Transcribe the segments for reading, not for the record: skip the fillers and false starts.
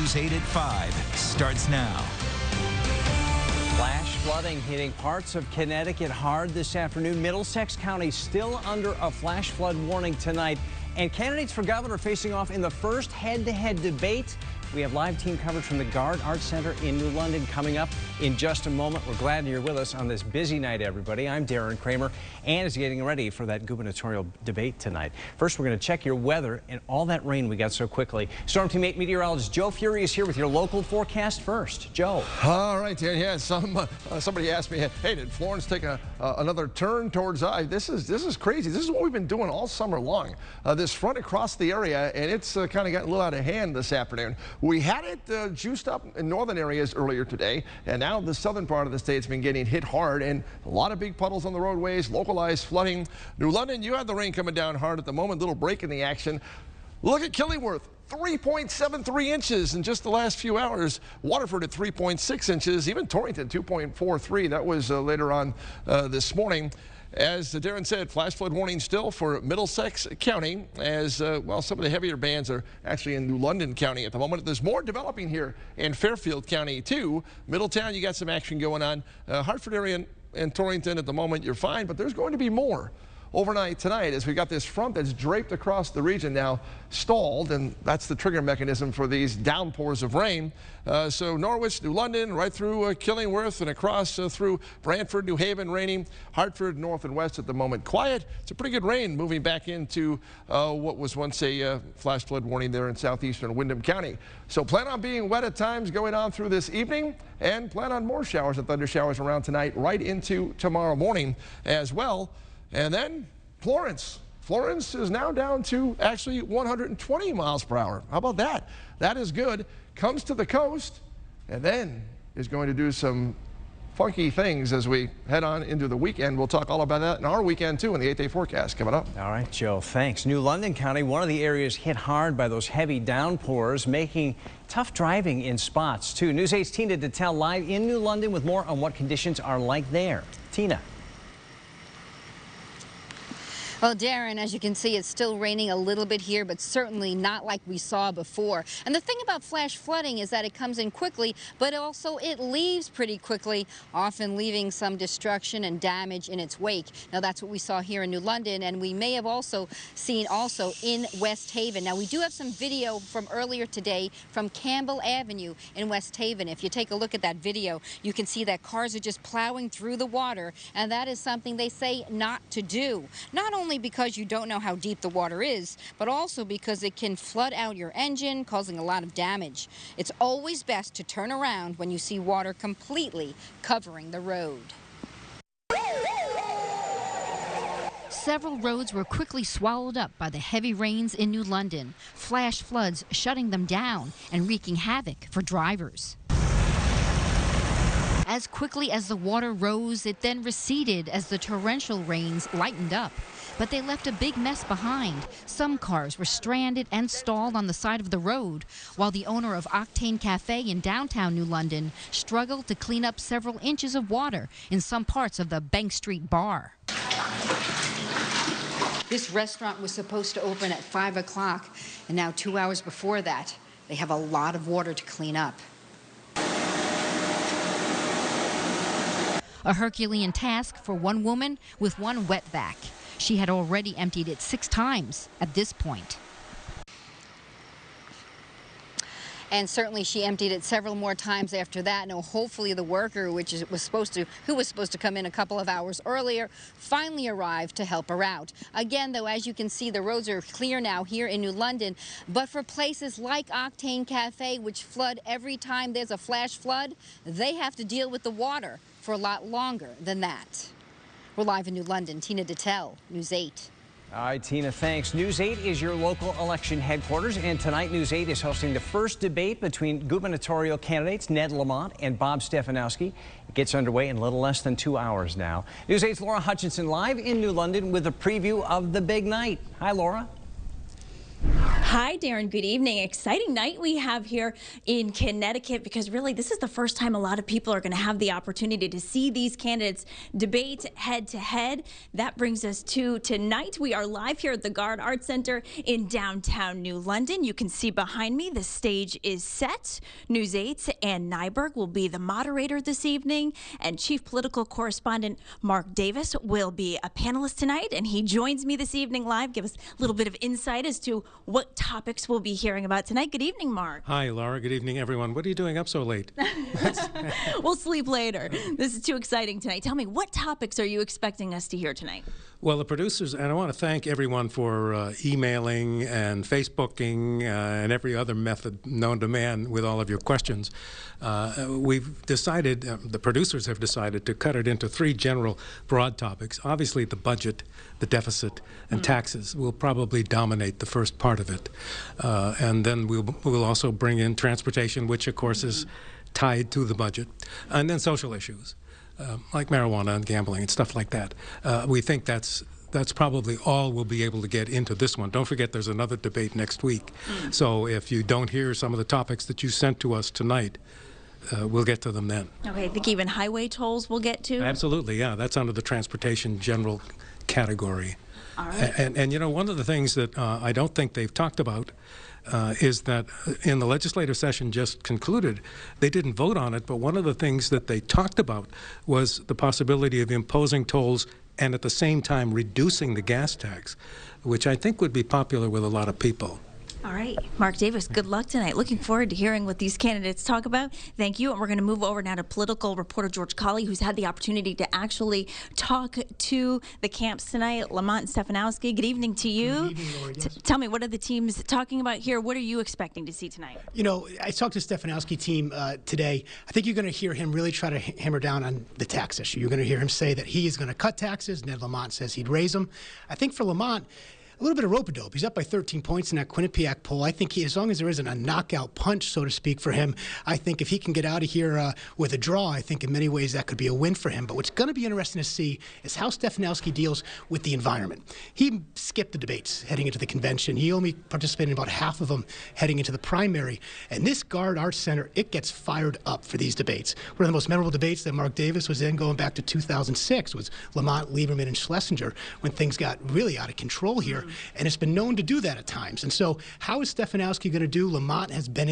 News 8 at 5 starts now. Flash flooding hitting parts of Connecticut hard this afternoon. Middlesex County still under a flash flood warning tonight. And candidates for governor facing off in the first head-to-head debate. We have live team coverage from the Guard Arts Center in New London coming up in just a moment. We're glad you're with us on this busy night, everybody. I'm Darren Kramer, and is getting ready for that gubernatorial debate tonight. First, we're going to check your weather and all that rain we got so quickly. Storm Team 8 meteorologist Joe Fury is here with your local forecast first. Joe. All right, Darren. Yeah, somebody asked me, hey, did Florence take another turn towards This is crazy. This is what we've been doing all summer long. This front across the area, and it's kind of gotten a little out of hand this afternoon. We had it juiced up in northern areas earlier today, and now the southern part of the state's been getting hit hard, and a lot of big puddles on the roadways, localized flooding. New London, you have the rain coming down hard at the moment, little break in the action. Look at Killingworth, 3.73 inches in just the last few hours. Waterford at 3.6 inches, even Torrington 2.43. That was later on this morning. As Darren said, flash flood warning still for Middlesex County, as well, some of the heavier bands are actually in New London County at the moment. There's more developing here in Fairfield County too. Middletown, you got some action going on. Hartford area and Torrington at the moment, you're fine, but there's going to be more overnight tonight as we got this front that's draped across the region now stalled, and that's the trigger mechanism for these downpours of rain. So Norwich, New London, right through Killingworth and across through Brantford, New Haven, raining. Hartford, north and west at the moment quiet. It's a pretty good rain moving back into what was once a flash flood warning there in southeastern Windham County. So plan on being wet at times going on through this evening, and plan on more showers and thunder showers around tonight right into tomorrow morning as well. And then Florence. Florence is now down to actually 120 miles per hour. How about that? That is good. Comes to the coast and then is going to do some funky things as we head on into the weekend. We'll talk all about that in our weekend too in the 8-day forecast coming up. All right, Joe, thanks. New London County, one of the areas hit hard by those heavy downpours, making tough driving in spots too. News 8's Tina Detel live in New London with more on what conditions are like there. Tina. Well, Darren, as you can see, it's still raining a little bit here, but certainly not like we saw before. And the thing about flash flooding is that it comes in quickly, but also it leaves pretty quickly, often leaving some destruction and damage in its wake. Now, that's what we saw here in New London, and we may have also seen in West Haven. Now, we do have some video from earlier today from Campbell Avenue in West Haven. If you take a look at that video, you can see that cars are just plowing through the water, and that is something they say not to do. Not only because you don't know how deep the water is, but also because it can flood out your engine, causing a lot of damage. It's always best to turn around when you see water completely covering the road. Several roads were quickly swallowed up by the heavy rains in New London, flash floods shutting them down and wreaking havoc for drivers. As quickly as the water rose, it then receded as the torrential rains lightened up. But they left a big mess behind. Some cars were stranded and stalled on the side of the road, while the owner of Octane Cafe in downtown New London struggled to clean up several inches of water in some parts of the Bank Street bar. This restaurant was supposed to open at 5 o'clock, and now 2 hours before that, they have a lot of water to clean up. A Herculean task for one woman with one wetback. She had already emptied it 6 times at this point. And certainly she emptied it several more times after that. Now, hopefully the worker, who was supposed to come in a couple of hours earlier, finally arrived to help her out. Again, though, as you can see, the roads are clear now here in New London. But for places like Octane Cafe, which flood every time there's a flash flood, they have to deal with the water for a lot longer than that. We're live in New London. Tina Detel, News 8. All right, Tina, thanks. News 8 is your local election headquarters, and tonight News 8 is hosting the first debate between gubernatorial candidates Ned Lamont and Bob Stefanowski. It gets underway in a little less than 2 hours now. News 8's Laura Hutchinson live in New London with a preview of the big night. Hi, Laura. Hi, Darren. Good evening. Exciting night we have here in Connecticut because really this is the first time a lot of people are going to have the opportunity to see these candidates debate head to head. That brings us to tonight. We are live here at the Guard Arts Center in downtown New London. You can see behind me the stage is set. News 8's Ann Nyberg will be the moderator this evening, and Chief Political Correspondent Mark Davis will be a panelist tonight, and he joins me this evening live. Give us a little bit of insight as to what topics we'll be hearing about tonight. Good evening, Mark. Hi, Laura. Good evening, everyone. What are you doing up so late? We'll sleep later. This is too exciting tonight. Tell me, what topics are you expecting us to hear tonight? Well, the producers, and I want to thank everyone for emailing and Facebooking and every other method known to man with all of your questions. We've decided, the producers have decided to cut it into 3 general broad topics. Obviously, the budget, the deficit, and taxes will probably dominate the first part of it. And then we'll also bring in transportation, which, of course, is tied to the budget, and then social issues. Like marijuana and gambling and stuff like that. We think that's probably all we'll be able to get into this one. Don't forget there's another debate next week. So if you don't hear some of the topics that you sent to us tonight, we'll get to them then. Okay, I think even highway tolls we'll get to? Absolutely, yeah. That's under the transportation general category. All right. And you know, one of the things that I don't think they've talked about is that in the legislative session just concluded, they didn't vote on it, but one of the things that they talked about was the possibility of imposing tolls and at the same time reducing the gas tax, which I think would be popular with a lot of people. All right, Mark Davis, good luck tonight. Looking forward to hearing what these candidates talk about. Thank you. And we're going to move over now to political reporter George Colley, who's had the opportunity to actually talk to the camps tonight. Lamont and Stefanowski, good evening to you. Good evening, Laura. Yes. Tell me, what are the teams talking about here? What are you expecting to see tonight? You know, I talked to Stefanowski team today. I think you're going to hear him really try to hammer down on the tax issue. You're going to hear him say that he is going to cut taxes. Ned Lamont says he'd raise them. I think for Lamont, a little bit of rope-a-dope. He's up by 13 points in that Quinnipiac poll. I think as long as there isn't a knockout punch, so to speak, for him, I think if he can get out of here with a draw, I think in many ways that could be a win for him. But what's going to be interesting to see is how Stefanowski deals with the environment. He skipped the debates heading into the convention. He only participated in about half of them heading into the primary. And this Guard Arts Center, it gets fired up for these debates. One of the most memorable debates that Mark Davis was in going back to 2006 was Lamont, Lieberman, and Schlesinger when things got really out of control here. And it's been known to do that at times. And so how is Stefanowski going to do? Lamont has been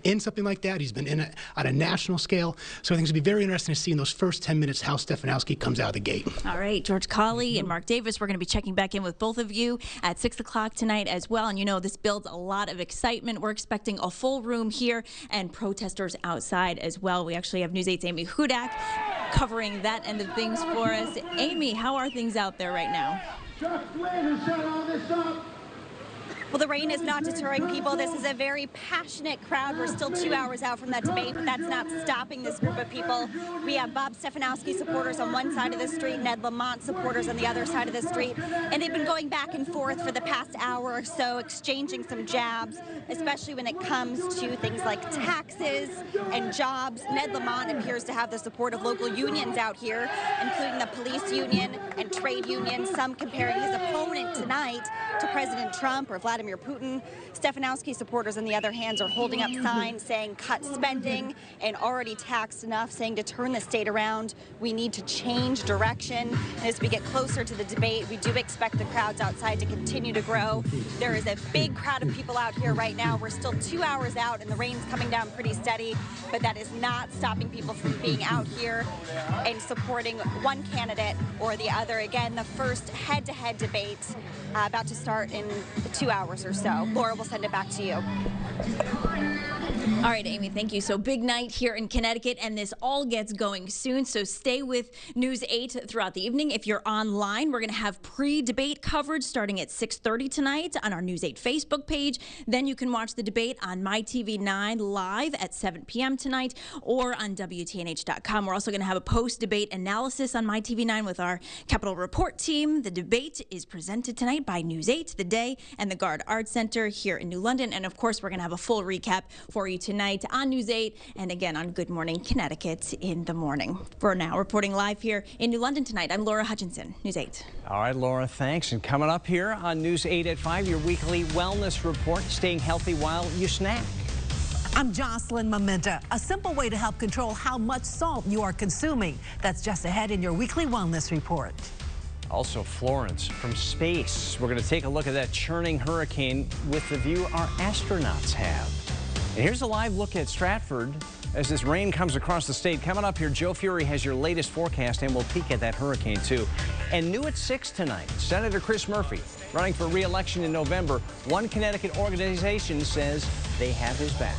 in something like that. He's been in it on a national scale. So I think it's going to be very interesting to see in those first 10 minutes how Stefanowski comes out of the gate. All right, George Colley and Mark Davis, we're going to be checking back in with both of you at 6 o'clock tonight as well. And you know, this builds a lot of excitement. We're expecting a full room here and protesters outside as well. We actually have News 8's Amy Hudak covering that end of things for us. Amy, how are things out there right now? Well, the rain is not deterring people. This is a very passionate crowd. We're still 2 hours out from that debate, but that's not stopping this group of people. We have Bob Stefanowski supporters on one side of the street, Ned Lamont supporters on the other side of the street, and they've been going back and forth for the past hour or so, exchanging some jabs, especially when it comes to things like taxes and jobs. Ned Lamont appears to have the support of local unions out here, including the police union and trade unions, some comparing his opponent tonight to President Trump or Vladimir Putin. Stefanowski supporters, on the other hand, are holding up signs saying cut spending and already taxed enough, saying to turn the state around, we need to change direction. And as we get closer to the debate, we do expect the crowds outside to continue to grow. There is a big crowd of people out here right now. We're still 2 hours out and the rain's coming down pretty steady, but that is not stopping people from being out here and supporting one candidate or the other. Again, the first head-to-head debate about to start in 2 hours or so. Laura, we'll send it back to you. All right, Amy, thank you. So big night here in Connecticut, and this all gets going soon. So stay with News 8 throughout the evening. If you're online, we're going to have pre-debate coverage starting at 6:30 tonight on our News 8 Facebook page. Then you can watch the debate on MyTV9 live at 7 p.m. tonight or on WTNH.com. We're also going to have a post-debate analysis on MyTV9 with our Capitol Report team. The debate is presented tonight by News 8, The Day, and the Guard Arts Center here in New London. And of course, we're going to have a full recap for you tonight on News 8 and again on Good Morning Connecticut in the morning. For now, reporting live here in New London tonight, I'm Laura Hutchinson, News 8. All right, Laura, thanks. And coming up here on News 8 at 5, your weekly wellness report, staying healthy while you snack. I'm Jocelyn Mamenta. A simple way to help control how much salt you are consuming. That's just ahead in your weekly wellness report. Also, Florence from space. We're going to take a look at that churning hurricane with the view our astronauts have. And here's a live look at Stratford as this rain comes across the state. Coming up here, Joe Fury has your latest forecast, and we'll peek at that hurricane, too. And new at 6 tonight, Senator Chris Murphy, running for re-election in November. One Connecticut organization says they have his back.